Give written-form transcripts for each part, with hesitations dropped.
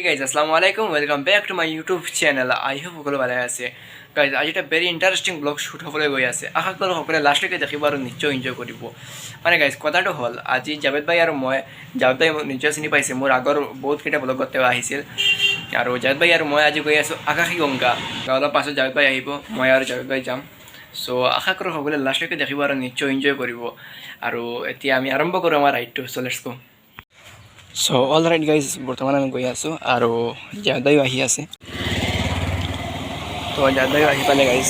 guys, Assalamualaikum. Welcome back to my YouTube channel. I hope সকলো ভালে আছে guys. আজি এটা very interesting vlog shoot হবলৈ গৈ আছে। আশা কৰো সকলোৱে লাষ্টলৈকে দেখিব আৰু নিশ্চয় এনজয় কৰিব। মানে guys কথাটো হ'ল আজি জাবেদ ভাই আৰু মই জাবেদ ভাই নিশ্চয় চিনি পাইছে মোৰ আগৰ বহুত কেইটা vlogত তেওঁ আহিছিল আৰু জাবেদ ভাই আৰু মই আজি গৈ আছো আকাশী গংগা গাঁৱৰ পাছত জাবেদ ভাই আহিব মই আৰু জাবেদ ভাই যাম সো আশা কৰো সকলোৱে লাষ্টলৈকে দেখিব আৰু নিশ্চয় এনজয় কৰিব আৰু এতিয়া আমি আৰম্ভ কৰো আমাৰ ৰাইডটো so let's go So all right guys, বৰ্তমান আমি গৈ আছো আৰু জাদাইও আহি আছে তো জাদাইও আহি পালে guys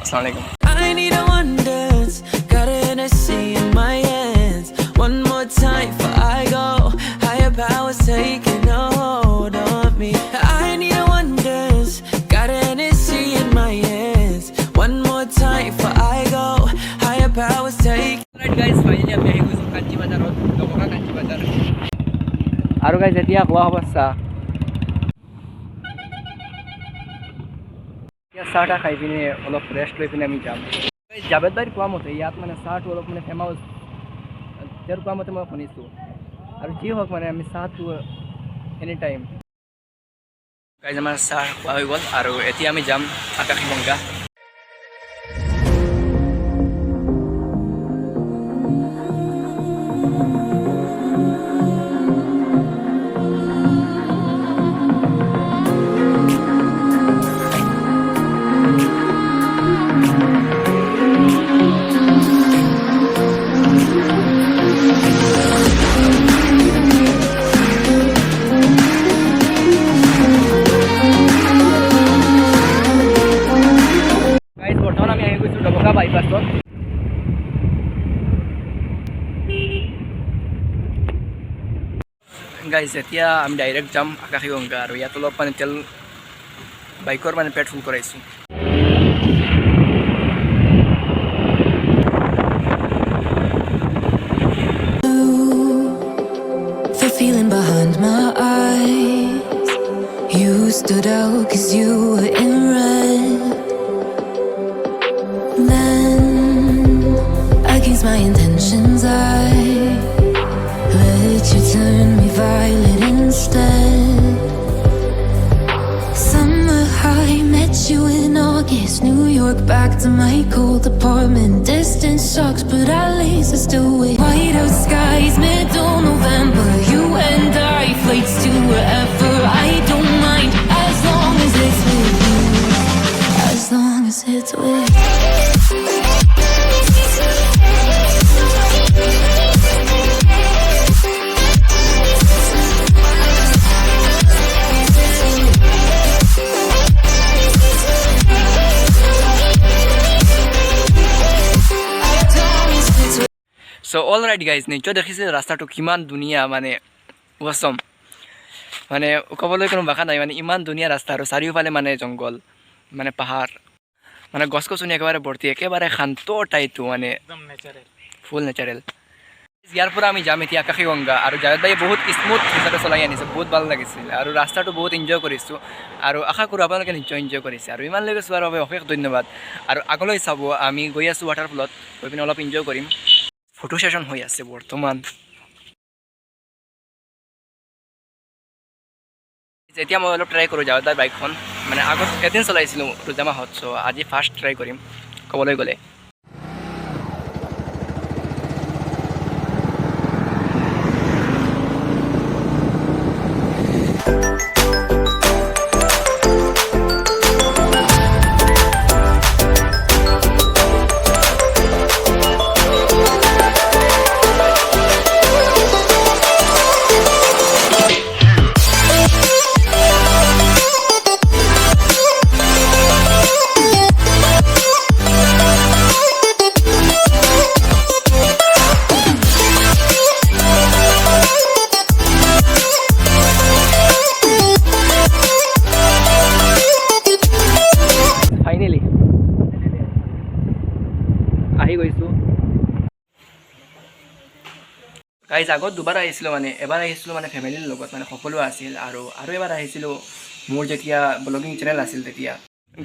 Assalamualaikum I need a wonders got an essay in my hands one more time before I go higher powers taking a hold on me I need a wonders got an essay in my hands one more time before I go higher powers take all right guys finally আমি আহি গৈছো কাঞ্চি বাজাৰত দবকা কাঞ্চি বাজাৰ আৰু guys এতিয়া কোৱা অৱস্থা या साटा खाई पिने অলপ রেস্ট লৈ পিনে আমি যাম গাইস জাবেদ ভাইৰ কোৱা মতে ইয়াত মানে সাট অলপ মানে ফেমাস তেওঁৰ কোৱা মতে মই শুনিছো আৰু যি হওক মানে আমি সাটটো এনি টাইম গাইস আমাৰ সাট খোৱা হৈ গ'ল আৰু এতিয়া আমি যাম আকাশী গংগা Doboka bypassত গাইস এতিয়া আমি ডাইৰেক্ট যাম আকাশী গংগা আৰু ইয়াত অলপ মানে তেল বাইকৰ মানে petrol কৰাইছো The feeling behind my eyes you stood out 'cause you were in red then against my intentions I let you turn me violet instead summer high met you in August New York back to my cold apartment distance sucks but at least I still wait white out skies middle November you and I flights to wherever I don't mind as long as it's with you as long as it's with you So all right guys নিশ্চয় দেখিছে ৰাস্তাটো কিমান ধুনীয়া মানে awesome মানে ক'বলৈ কোনো ভাষা নাই মানে ইমান ধুনীয়া ৰাস্তা আৰু চাৰিওফালে মানে জংগল মানে পাহাৰ মানে গছ-গছনি একেবাৰে ভৰ্তি একেবাৰে শান্ত টাইপটো মানে একদম নেচাৰেল ফুল নেচাৰেল ইয়াৰ পৰা আমি যাম এতিয়া আকাশী গংগা আৰু জাবেদ ভাই বহুত স্মুথ হিচাপে চলাই আনিছে বহুত ভাল লাগিছিল আৰু ৰাস্তাটো বহুত এনজয় কৰিছোঁ আৰু আশা কৰোঁ আপোনালোকে নিশ্চয় এনজয় কৰিছে আৰু ইমানলৈকে চোৱাৰ বাবে অশেষ ধন্যবাদ আৰু আগলৈ চাব আমি গৈ আছোঁ ৱাটাৰফলত গৈ পিনে অলপ এনজয় কৰিম ফটো সেশন হৈ আছে বৰ্তমান যেতিয়া মই অলপ ট্ৰাই কৰোঁ জাবেদ ভাইৰ বাইকখন মানে আগত এদিন চলাইছিলোঁ ৰোজা মাহত চ' আজি ফাৰ্ষ্ট ট্ৰাই কৰিম ক'বলৈ গ'লে আহি গৈছোঁ গাইজ আগত দুবাৰ আহিছিলোঁ মানে এবাৰ আহিছিলোঁ মানে ফেমিলিৰ লগত মানে সকলো আছিল আৰু এবাৰ আহিছিলোঁ মোৰ যেতিয়া ব্লগিং চেনেল আছিল তেতিয়া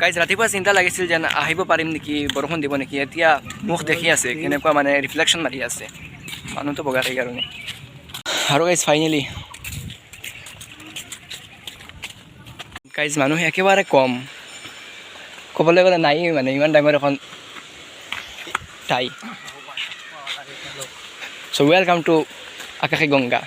গাইজ ৰাতিপুৱা চিন্তা লাগিছিল যেন আহিব পাৰিম নেকি বৰষুণ দিব নেকি এতিয়া মুখ দেখি আছে কেনেকুৱা মানে ৰিফ্লেকশ্যন মাৰি আছে মানুহটো বগা থাকে কাৰণে আৰু গাইজ ফাইনেলি গাইজ মানুহ একেবাৰে কম ক'বলৈ গ'লে নাই মানে ইমান ডাঙৰ এখন ঠাই চ' ৱেলকাম টু আকাশী Ganga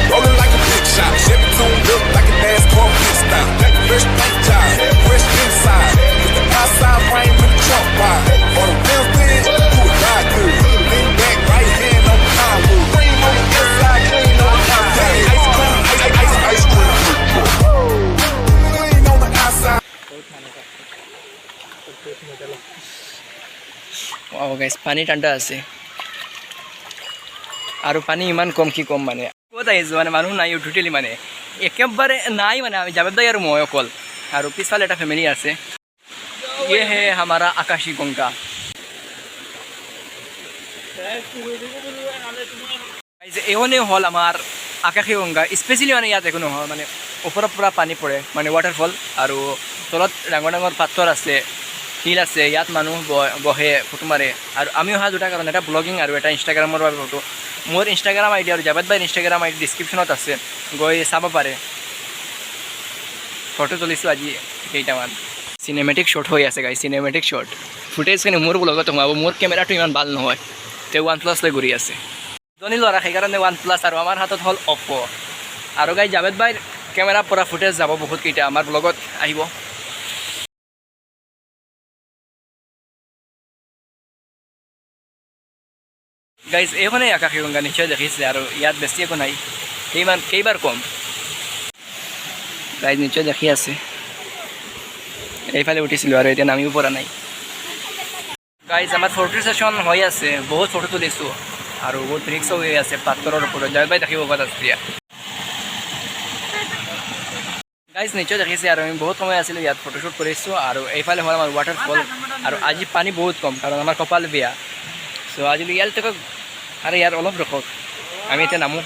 Rolling like a big shot, Chevy tuned up like a NASCAR pit stop. Fresh paint job, fresh inside. With the outside frame in the trunk wide. On the wheels big, do it ride good. Lean back, right hand on the highway. Cream on the inside, clean on the outside. Ice cream, ice cream. Clean on the outside. wow guys পানী ঠাণ্ডা আছে আৰু পানী ইমান কম কি কম মানে ক'ত আহিছোঁ মানে মানুহ নাই টোটেলি মানে একেবাৰে নাই মানে আমি জাবেদ ভাই আৰু মই অকল আৰু পিছফালে এটা ফেমিলি আছে ये है हमारा आकाशी गंगा এনে হ'ল আমাৰ আকাশী গংগা স্পেচিয়েলি মানে ইয়াত একো নহয় মানে ওপৰৰ পৰা পানী পৰে মানে ৱাটাৰফল আৰু তলত ডাঙৰ ডাঙৰ পাথৰ আছে হিল আছে ইয়াত মানুহ বহে ফটো মাৰে আৰু আমি অহা দুটা কাৰণ এটা ব্লগিং আৰু এটা ইনষ্টাগ্ৰামৰ বাবে ফটো মোৰ ইনষ্টাগ্ৰাম আইডি আৰু জাবেদ ভাইৰ ইনষ্টাগ্ৰাম আইডি ডিছক্ৰিপশ্যনত আছে গৈ চাব পাৰে ফটো তুলিছোঁ আজি কেইটামান চিনেমেটিক শ্বট হৈ আছে গাই চিনেমেটিক শ্বট ফুটেজখিনি মোৰ ব্লগত সোমাব মোৰ কেমেৰাটো ইমান ভাল নহয় তেওঁ OnePlus লৈ ঘূৰি আছে দুজনী ল'ৰা সেইকাৰণে OnePlus আৰু আমাৰ হাতত হ'ল Oppo আৰু গাই জাবেদ ভাইৰ কেমেৰাৰ পৰা ফুটেজ যাব বহুত কেইটা আমাৰ ব্লগত আহিব গাইজ এইখনে আকাশী গংগা নিশ্চয় দেখিছে আৰু ইয়াত বেছি একো নাই কেইবাৰ কম গাইজ নিশ্চয় দেখি আছে এইফালে উঠিছিলোঁ আৰু এতিয়া নামিব পৰা নাই গাইজ আমাৰ ফটো ছেশ্যন হৈ আছে বহুত ফটো তুলিছোঁ আৰু বহুত ৰিক্সো হৈ আছে পাথৰৰ ওপৰত জাবেদ ভাই দেখিব ক'ত আছে এতিয়া গাইজ নিশ্চয় দেখিছে আৰু আমি বহুত সময় আছিলোঁ ইয়াত ফটোশ্বুট কৰিছোঁ আৰু এইফালে হ'ল আমাৰ ৱাটাৰফল আৰু আজি পানী বহুত কম কাৰণ আমাৰ কপাল বেয়া চ' আজি ইয়াত থাকক আৰু ইয়াৰ অলপ ৰখক আমি এতিয়া নামো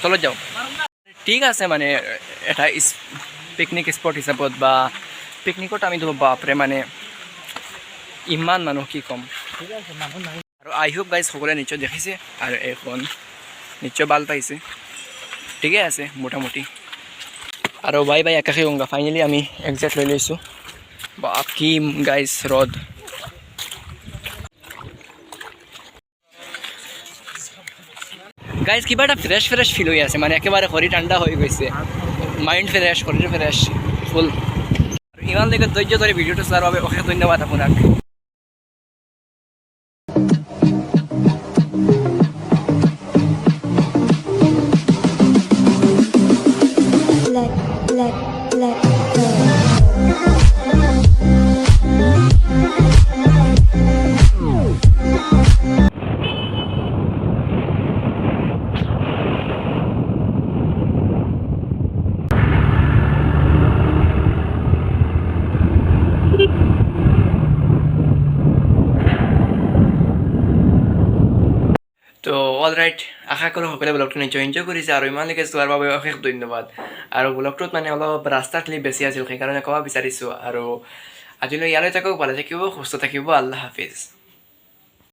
তলত যাওঁ ঠিক আছে মানে এটা পিকনিক স্পট হিচাপত বা পিকনিকত আমি বাপৰে মানে ইমান মানুহ কি ক'ম আৰু আই হোপ গাইজ সকলোৱে নিশ্চয় দেখিছে আৰু এইখন নিশ্চয় ভাল পাইছে ঠিকে আছে মোটামুটি আৰু বাই বাই আকাশী গংগা ফাইনেলি আমি এক্সেক্ট লৈ লৈছোঁ বাকী গাইজ ৰ'দ গাইজ কিবা এটা ফ্ৰেছ ফিল হৈ আছে মানে একেবাৰে শৰীৰ ঠাণ্ডা হৈ গৈছে মাইণ্ড ফ্ৰেছ শৰীৰ ফ্ৰেছ ফুল ইমানলৈকে ধৈৰ্য ধৰি ভিডিঅ'টো চোৱাৰ বাবে অশেষ ধন্যবাদ আপোনাক let go. তো অল ৰাইট আশা কৰোঁ সকলোৱে ব্লগটো নিশ্চয় এনজয় কৰিছে আৰু ইমানলৈকে চোৱাৰ বাবে অশেষ ধন্যবাদ আৰু ব্লগটোত মানে অলপ ৰাস্তাৰ ক্লিপ বেছি আছিল সেইকাৰণে ক'ব বিচাৰিছোঁ আৰু আজিলৈ ইয়ালৈ থাকক ভালে থাকিব সুস্থ থাকিব আল্লাহ হাফিজ